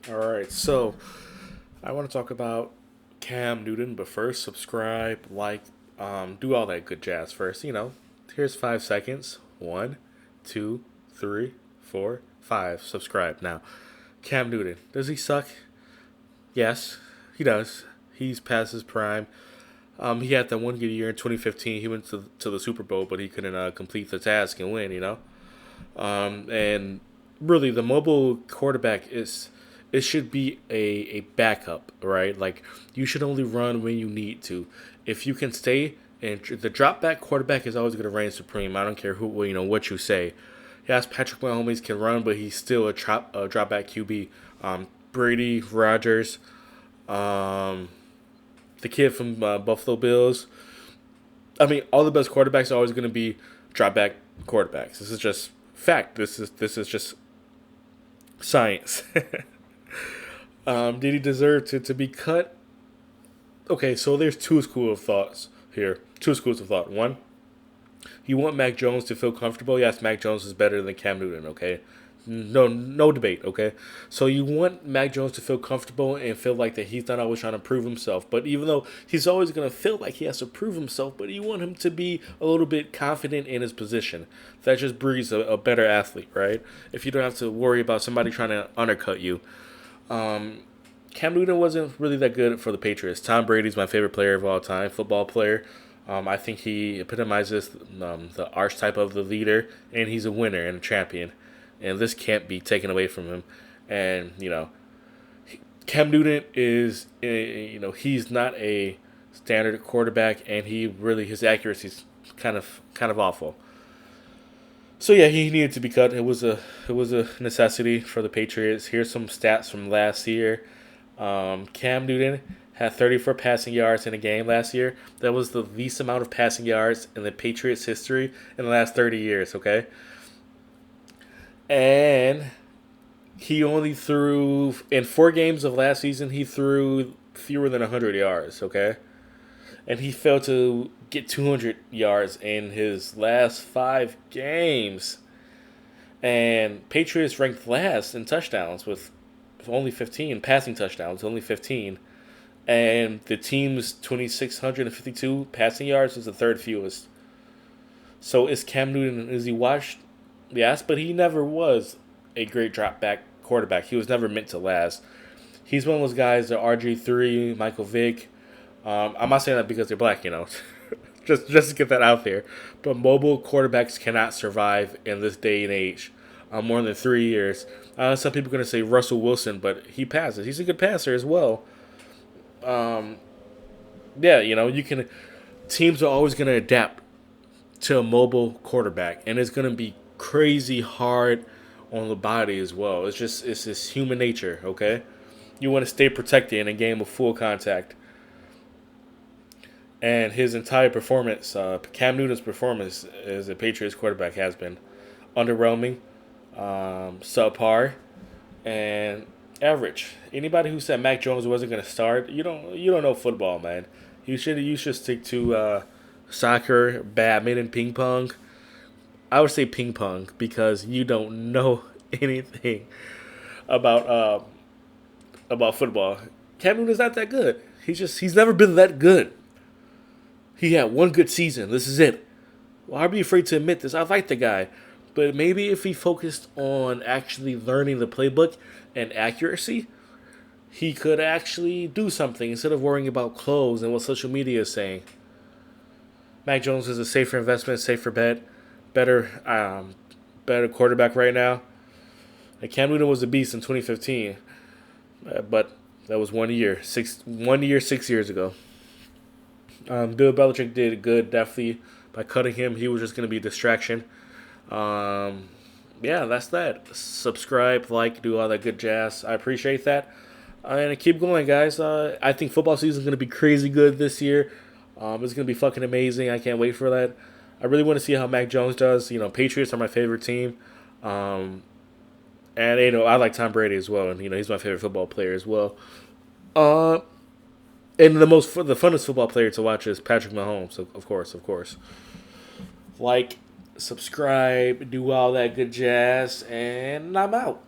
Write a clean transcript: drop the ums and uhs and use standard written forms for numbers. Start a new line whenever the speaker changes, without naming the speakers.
All right, so I want to talk about Cam Newton, but first, subscribe, like, do all that good jazz first. Here's 5 seconds. One, two, three, four, five. Subscribe now. Cam Newton, does he suck? Yes, he does. He's past his prime. He had that one good year in 2015. He went to the Super Bowl, but he couldn't complete the task and win. And really, the mobile quarterback is it should be a backup, right? Like you should only run when you need to. If you can stay and the drop back quarterback is always going to reign supreme. I don't care who what you say. Yes, Patrick Mahomes can run, but he's still a drop back QB. Brady, Rogers, um, the kid from Buffalo Bills. I mean, all the best quarterbacks are always going to be drop back quarterbacks. This is just fact. This is just science. Did he deserve to be cut? Okay, so there's two schools of thoughts here. Two schools of thought. One, you want Mac Jones to feel comfortable. Yes, Mac Jones is better than Cam Newton. Okay, no debate. Okay, so you want Mac Jones to feel comfortable and feel like that he's not always trying to prove himself. But even though he's always gonna feel like he has to prove himself, but you want him to be a little bit confident in his position. That just breeds a better athlete, right? If you don't have to worry about somebody trying to undercut you. Cam Newton wasn't really that good for the Patriots. Tom Brady's my favorite player of all time, football player. I think he epitomizes the archetype of the leader, and he's a winner and a champion. And this can't be taken away from him. And Cam Newton is, he's not a standard quarterback, and his accuracy is kind of awful. So yeah, he needed to be cut. It was a necessity for the Patriots. Here's some stats from last year. Cam Newton had 34 passing yards in a game last year. That was the least amount of passing yards in the Patriots' history in the last 30 years. Okay, and he only threw in 4 games of last season. He threw fewer than 100 yards. Okay, and he failed to get 200 yards in his last 5 games. And Patriots ranked last in touchdowns with only 15 passing touchdowns, only 15. And the team's 2,652 passing yards was the third fewest. So is Cam Newton, is he washed? Yes, but he never was a great drop back quarterback. He was never meant to last. He's one of those guys, the RG3, Michael Vick. I'm not saying that because they're black, just to get that out there. But mobile quarterbacks cannot survive in this day and age more than 3 years. Some people are going to say Russell Wilson, but he passes. He's a good passer as well. Yeah, you can. Teams are always going to adapt to a mobile quarterback, and it's going to be crazy hard on the body as well. It's just human nature. Okay, you want to stay protected in a game of full contact. And his entire performance, Cam Newton's performance as a Patriots quarterback has been underwhelming, subpar, and average. Anybody who said Mac Jones wasn't going to start, you don't know football, man. You should stick to soccer, badminton, ping pong. I would say ping pong because you don't know anything about about football. Cam Newton's not that good. He's never been that good. He had one good season. This is it. Well, I'd be afraid to admit this. I like the guy. But maybe if he focused on actually learning the playbook and accuracy, he could actually do something instead of worrying about clothes and what social media is saying. Mac Jones is a safer investment, safer bet, better quarterback right now. And Cam Newton was a beast in 2015, but that was 1 year, 6 years ago. Bill Belichick did good, definitely, by cutting him. He was just going to be a distraction. Um, yeah, that's that. Subscribe, like, do all that good jazz. I appreciate that. And keep going, guys. I think football season is going to be crazy good this year. It's going to be fucking amazing. I can't wait for that. I really want to see how Mac Jones does. Patriots are my favorite team. And, I like Tom Brady as well. And, he's my favorite football player as well. Uh, and the funnest football player to watch is Patrick Mahomes, of course, of course. Like, subscribe, do all that good jazz, and I'm out.